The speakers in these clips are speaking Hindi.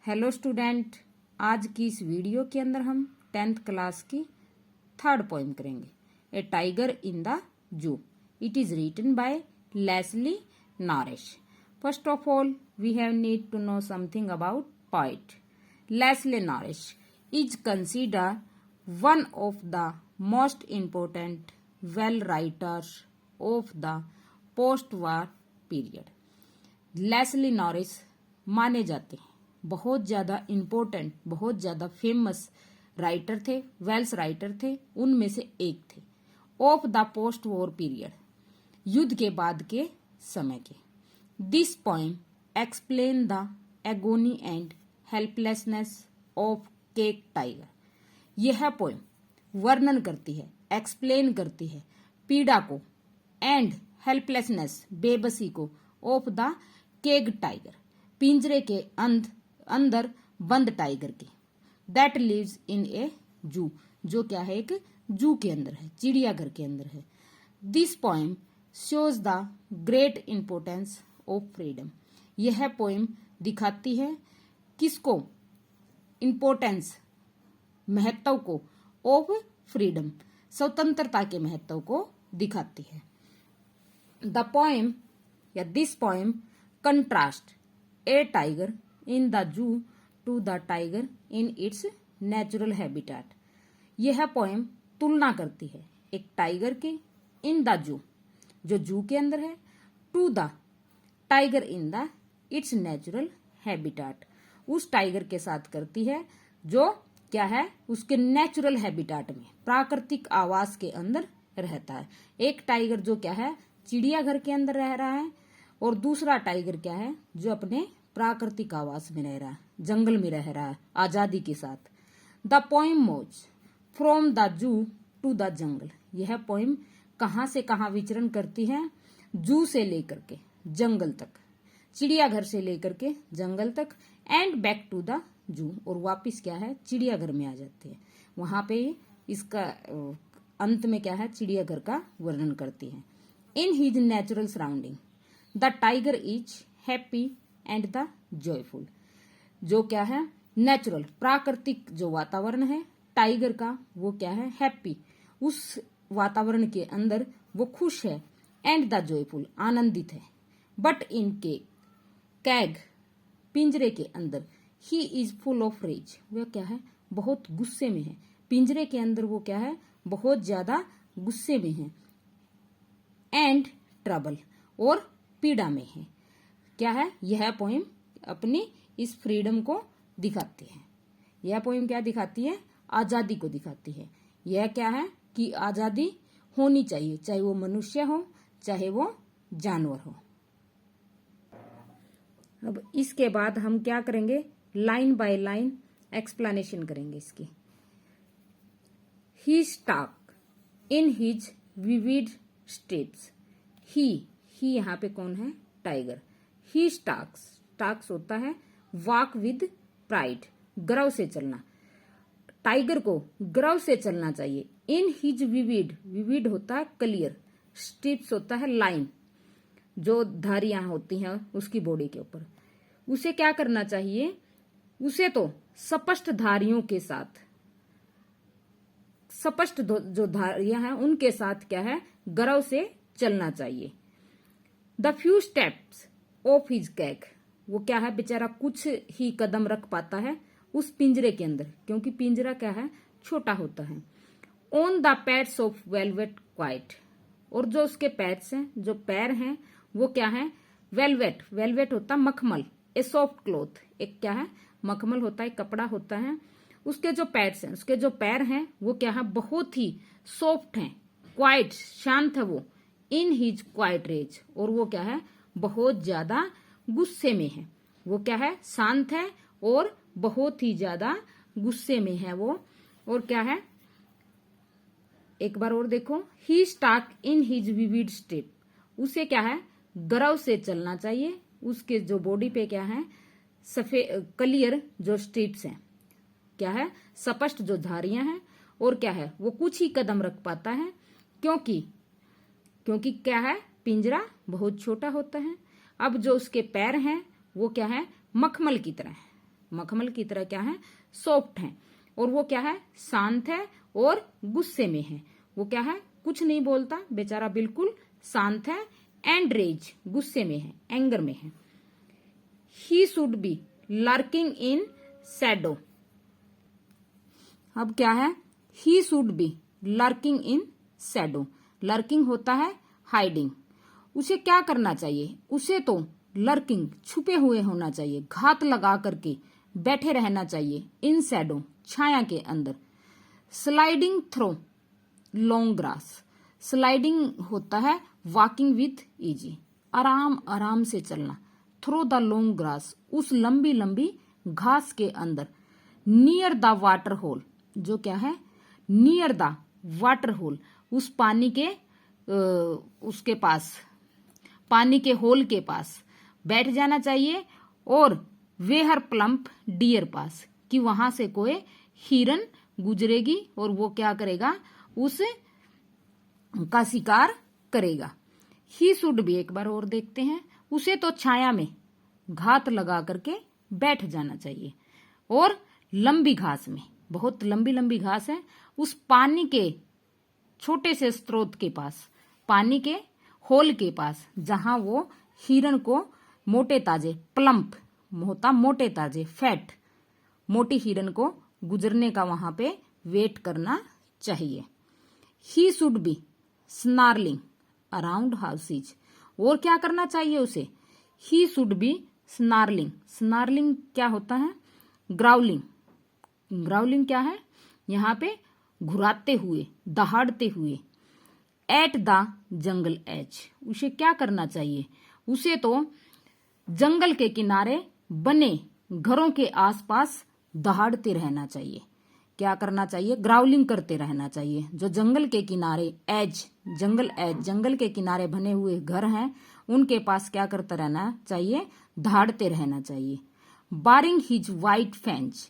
हेलो स्टूडेंट, आज की इस वीडियो के अंदर हम 10th क्लास की थर्ड पोएम करेंगे। A tiger in the zoo. It is written by Leslie Norris. First of all we have need to know something about poet. Leslie Norris is consider one of the most important Welsh writers of the post war period. Leslie Norris माने जाते हैं बहुत ज्यादा इम्पोर्टेंट, बहुत ज्यादा फेमस राइटर थे, वेल्स राइटर थे, उनमें से एक थे। Of the post war period, युद्ध के बाद के समय के। This poem explain the agony and helplessness of cake tiger. यह पोएम वर्णन करती है, एक्सप्लेन करती है पीड़ा को एंड हेल्पलेसनेस बेबसी को ऑफ द केग टाइगर, पिंजरे के अंदर बंद टाइगर की। दैट लिव्स इन ए जू, जो क्या है एक जू के अंदर है, चिड़ियाघर के अंदर है। This poem shows the great importance of freedom. यह पोएम दिखाती है किसको? इंपोर्टेंस, महत्व को, ऑफ फ्रीडम, स्वतंत्रता के महत्व को दिखाती है। द पोएम या this poem contrast a tiger in the zoo to the tiger in its natural habitat. यह पोएम तुलना करती है एक टाइगर की इन द जू, जो जू के अंदर है, to the tiger in the its natural habitat, उस टाइगर के साथ करती है जो क्या है उसके नेचुरल हैबिटेट में, प्राकृतिक आवास के अंदर रहता है। एक टाइगर जो क्या है चिड़ियाघर के अंदर रह रहा है और दूसरा टाइगर क्या है जो अपने प्राकृतिक आवास में रह रहा है, जंगल में रह रहा है आजादी के साथ। The poem moves from the zoo to the jungle. यह पोएम कहां से कहां विचरण करती है? जू से लेकर के जंगल तक, चिड़ियाघर से लेकर के जंगल तक, and back to the zoo, और वापिस क्या है चिड़ियाघर में आ जाती है। वहां पे इसका अंत में क्या है चिड़ियाघर का वर्णन करती है। In his natural surrounding the tiger is happy and the joyful. जो क्या है नेचुरल, प्राकृतिक जो वातावरण है टाइगर का, वो क्या है हैप्पी, उस वातावरण के अंदर वो खुश है, एंड द जॉयफुल आनंदित है। बट इन कैग पिंजरे के अंदर, he is full of rage, वह क्या है बहुत गुस्से में है। पिंजरे के अंदर वो क्या है बहुत ज्यादा गुस्से में है, एंड ट्रबल, और पीड़ा में है। क्या है यह पोएम अपनी इस फ्रीडम को दिखाती है। यह पोएम क्या दिखाती है? आजादी को दिखाती है। यह क्या है कि आजादी होनी चाहिए, चाहे वो मनुष्य हो चाहे वो जानवर हो। अब इसके बाद हम क्या करेंगे, लाइन बाय लाइन एक्सप्लेनेशन करेंगे इसकी। He stalks in his vivid steps. ही यहाँ पे कौन है? टाइगर। ही स्टाक्स होता है वॉक विद प्राइड, गर्व से चलना। टाइगर को गर्व से चलना चाहिए। इन हिज विविड होता है क्लियर, स्ट्रिप्स होता है लाइन, जो धारियां होती हैं उसकी बॉडी के ऊपर। उसे क्या करना चाहिए? उसे तो स्पष्ट धारियों के साथ, स्पष्ट जो धारियां हैं उनके साथ क्या है गर्व से चलना चाहिए। The few steps of his CAG, वो क्या है बेचारा कुछ ही कदम रख पाता है उस पिंजरे के अंदर, क्योंकि पिंजरा क्या है छोटा होता है। On the pads of velvet quite, और जो उसके पैड्स हैं, जो पैर हैं वो क्या है वेलवेट, वेलवेट होता मखमल, ए सॉफ्ट क्लॉथ, एक क्या है मखमल होता है, कपड़ा होता है। उसके जो पैड्स हैं, उसके जो पैर हैं वो क्या है बहुत ही सॉफ्ट हैं, क्वाइट शांत है वो। इन हिज क्वाइट रेज, और वो क्या है बहुत ज्यादा गुस्से में है। वो क्या है शांत है और बहुत ही ज्यादा गुस्से में है वो। और क्या है एक बार और देखो, he stalk in his vivid step, उसे क्या है गर्व से चलना चाहिए। उसके जो बॉडी पे क्या है सफेद क्लियर जो स्ट्रिप्स हैं, क्या है स्पष्ट जो धारियां हैं, और क्या है वो कुछ ही कदम रख पाता है क्योंकि क्या है पिंजरा बहुत छोटा होता है। अब जो उसके पैर हैं वो क्या है मखमल की तरह है, मखमल की तरह क्या है, सॉफ्ट है। और वो क्या है, शांत है और गुस्से में है। वो क्या है, कुछ नहीं बोलता, बेचारा बिल्कुल शांत है। एंड रेज, गुस्से में है, एंगर में है। He should be lurking in Shadow. अब क्या है, he should be lurking in Shadow. Lurking होता है हाइडिंग। उसे क्या करना चाहिए, उसे तो लर्किंग, छुपे हुए होना चाहिए, घात लगा करके बैठे रहना चाहिए। इन शैडो, छाया के अंदर। Sliding through long grass. Sliding होता है वॉकिंग विथ इजी, आराम आराम से चलना। थ्रो द लॉन्ग ग्रास, उस लंबी लंबी घास के अंदर। नियर द वाटर होल, जो क्या है, नियर द वाटर होल, उस पानी के उसके पास, पानी के होल के पास बैठ जाना चाहिए। और वेहर प्लम्प डियर पास, कि वहां से कोई हिरन गुजरेगी और वो क्या करेगा, उस का शिकार करेगा। ही शुड भी, एक बार और देखते हैं, उसे तो छाया में घात लगा करके बैठ जाना चाहिए। और लंबी घास में, बहुत लंबी लंबी घास है, उस पानी के छोटे से स्रोत के पास, पानी के होल के पास, जहां वो हिरन को मोटे ताजे, प्लम्प होता मोटे ताजे, फैट, मोटी हिरन को गुजरने का वहां पे वेट करना चाहिए। He should be snarling around houses. और क्या करना चाहिए उसे, he should be snarling. Snarling क्या होता है, ग्राउलिंग। ग्राउलिंग क्या है, यहाँ पे घुराते हुए, दहाड़ते हुए। एट द जंगल एज, उसे क्या करना चाहिए, उसे तो जंगल के किनारे बने घरों के आसपास दहाड़ते रहना चाहिए। क्या करना चाहिए, ग्राउलिंग करते रहना चाहिए। जो जंगल के किनारे, एज, जंगल एज, जंगल के किनारे बने हुए घर हैं, उनके पास क्या करता रहना चाहिए, दहाड़ते रहना चाहिए। Baring his white fangs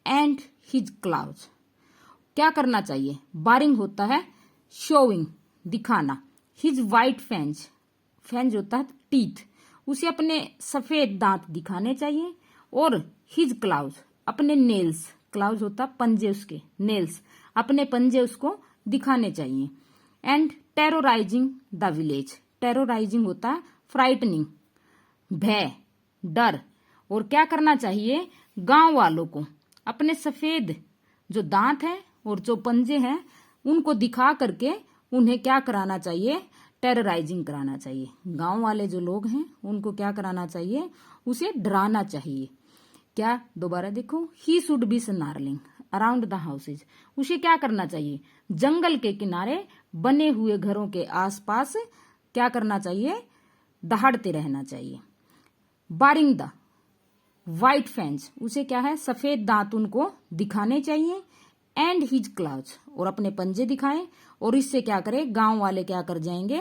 and his claws. क्या करना चाहिए, बारिंग होता है शोइंग, दिखाना। हिज वाइट फैंज, फैंज होता है टीथ, उसे अपने सफेद दांत दिखाने चाहिए। और हिज क्लाउज, अपने नेल्स, क्लाउज होता पंजे उसके, नेल्स, अपने पंजे उसको दिखाने चाहिए। एंड टेरोराइजिंग द विलेज, टेरोराइजिंग होता है फ्राइटनिंग, भय, डर। और क्या करना चाहिए, गांव वालों को अपने सफेद जो दांत हैं और जो पंजे हैं उनको दिखा करके उन्हें क्या कराना चाहिए, टेरराइजिंग कराना चाहिए। गांव वाले जो लोग हैं उनको क्या कराना चाहिए, उसे डराना चाहिए। क्या, दोबारा देखो, he should be snarling around the houses. उसे क्या करना चाहिए, जंगल के किनारे बने हुए घरों के आसपास क्या करना चाहिए, दहाड़ते रहना चाहिए। बारिंग द व्हाइट फैंस, उसे क्या है, सफेद दांत उनको दिखाने चाहिए। एंड हिज क्लाउज, और अपने पंजे दिखाएं। और इससे क्या करे, गांव वाले क्या कर जाएंगे,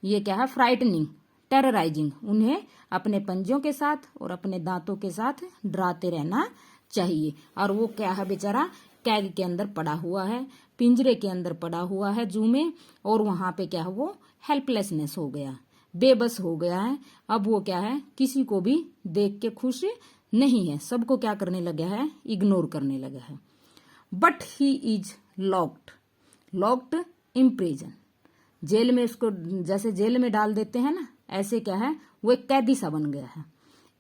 ये क्या है, फ्राइटनिंग, टेरराइजिंग, उन्हें अपने पंजों के साथ और अपने दांतों के साथ डराते रहना चाहिए। और वो क्या है, बेचारा कैग के अंदर पड़ा हुआ है, पिंजरे के अंदर पड़ा हुआ है जू में। और वहां पे क्या है, वो हेल्पलेसनेस हो गया, बेबस हो गया है। अब वो क्या है, किसी को भी देख के खुश नहीं है, सबको क्या करने लगा है, इग्नोर करने लगा है। But he is locked, locked in prison, jail में उसको जैसे जेल में डाल देते हैं ना, ऐसे क्या है, वो एक कैदी सा बन गया है।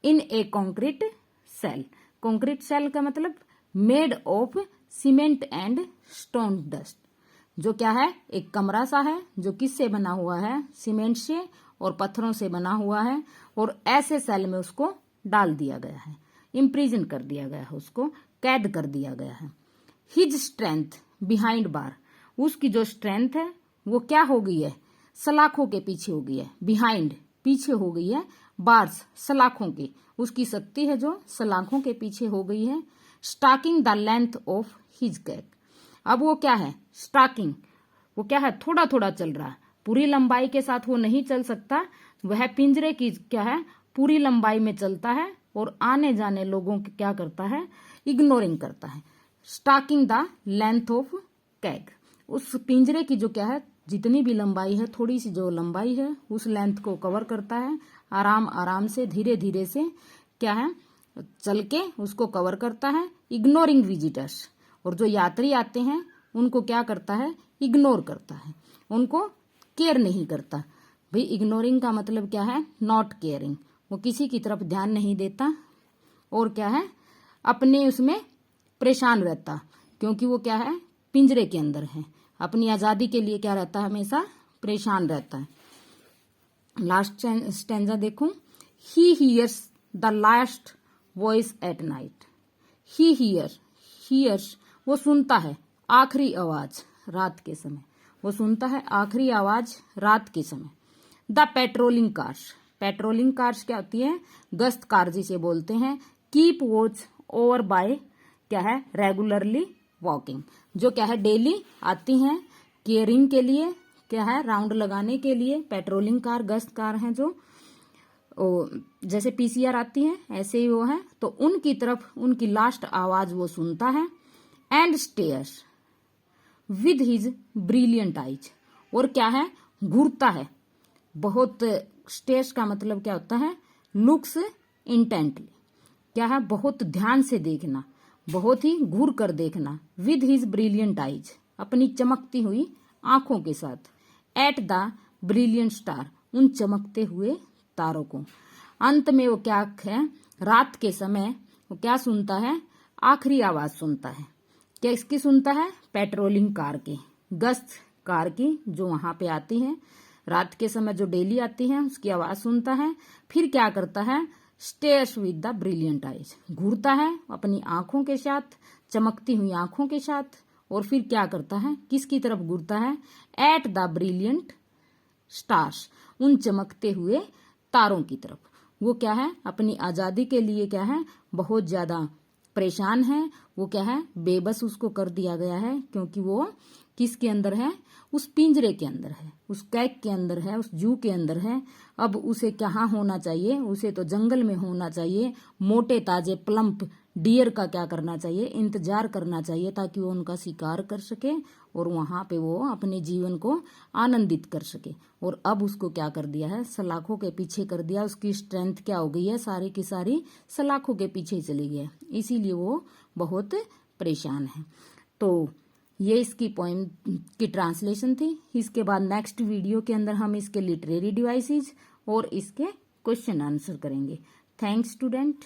इन ए कॉन्क्रीट सेल, कॉन्क्रीट सेल का मतलब made of cement and stone dust, जो क्या है, एक कमरा सा है जो किससे बना हुआ है, सीमेंट से और पत्थरों से बना हुआ है। और ऐसे सेल में उसको डाल दिया गया है, इम्प्रिजन कर दिया गया है, उसको कैद कर दिया गया है। हिज स्ट्रेंथ बिहाइंड बार, उसकी जो स्ट्रेंथ है वो क्या हो गई है, सलाखों के पीछे हो गई है। बिहाइंड, पीछे हो गई है, बार्स, सलाखों के, उसकी शक्ति है जो सलाखों के पीछे हो गई है। Stalking the length of his cage, अब वो क्या है, स्टाकिंग, वो क्या है, थोड़ा थोड़ा चल रहा है, पूरी लंबाई के साथ वो नहीं चल सकता। वह पिंजरे की क्या है, पूरी लंबाई में चलता है और आने जाने लोगों की क्या करता है, इग्नोरिंग करता है। Stalking the length of CAG, उस पिंजरे की जो क्या है, जितनी भी लंबाई है, थोड़ी सी जो लंबाई है, उस लेंथ को कवर करता है, आराम आराम से, धीरे धीरे से क्या है, चल के उसको कवर करता है, इग्नोरिंग विजिटर्स। और जो यात्री आते हैं उनको क्या करता है, इग्नोर करता है, उनको केयर नहीं करता। भाई इग्नोरिंग का मतलब क्या है, नॉट केयरिंग, वो किसी की तरफ ध्यान नहीं देता और क्या है, अपने उसमें परेशान रहता, क्योंकि वो क्या है, पिंजरे के अंदर है, अपनी आजादी के लिए क्या रहता है, हमेशा परेशान रहता है। लास्ट स्टेंजा देखो, he hears the last voice at night. He hears वो सुनता है, आखिरी आवाज रात के समय, वो सुनता है आखिरी आवाज रात के समय। द पेट्रोलिंग कार्स क्या होती है, गश्त कार जिसे बोलते हैं। कीप वॉच ओवर बाय क्या है, रेगुलरली वॉकिंग, जो क्या है डेली आती हैं केयरिंग के लिए, क्या है राउंड लगाने के लिए। पेट्रोलिंग कार गश्त कार हैं जो जैसे पीसीआर आती है ऐसे ही वो है, तो उनकी तरफ उनकी लास्ट आवाज वो सुनता है। And stairs with his brilliant eyes, और क्या है, घूरता है बहुत। स्टेयर्स का मतलब क्या होता है, लुक्स इंटेंटली, क्या है बहुत ध्यान से देखना, बहुत ही घूर कर देखना। विद हिज ब्रिलियंट आइज, अपनी चमकती हुई आंखों के साथ। एट द ब्रिलियंट स्टार, उन चमकते हुए तारों को। अंत में वो क्या है, रात के समय वो क्या सुनता है, आखिरी आवाज सुनता है। क्या इसकी सुनता है, पेट्रोलिंग कार की, गश्त कार की, जो वहां पे आती है रात के समय, जो डेली आती है, उसकी आवाज सुनता है। फिर क्या करता है, stares with the brilliant eyes, घूरता है अपनी आंखों के साथ, चमकती हुई आंखों के साथ। और फिर क्या करता है, किसकी तरफ घूरता है, एट द ब्रिलियंट स्टार्स, उन चमकते हुए तारों की तरफ। वो क्या है, अपनी आजादी के लिए क्या है, बहुत ज्यादा परेशान है, वो क्या है, बेबस उसको कर दिया गया है, क्योंकि वो किसके अंदर है, उस पिंजरे के अंदर है, उस कैग के अंदर है, उस जू के अंदर है। अब उसे कहाँ होना चाहिए, उसे तो जंगल में होना चाहिए, मोटे ताजे प्लम्प डियर का क्या करना चाहिए, इंतजार करना चाहिए, ताकि वो उनका शिकार कर सके और वहां पे वो अपने जीवन को आनंदित कर सके। और अब उसको क्या कर दिया है, सलाखों के पीछे कर दिया, उसकी स्ट्रेंथ क्या हो गई है, सारी की सारी सलाखों के पीछे चली गई है, इसीलिए वो बहुत परेशान है। तो ये इसकी पोएम की ट्रांसलेशन थी। इसके बाद नेक्स्ट वीडियो के अंदर हम इसके लिटरेरी डिवाइसेस और इसके क्वेश्चन आंसर करेंगे। Thanks student.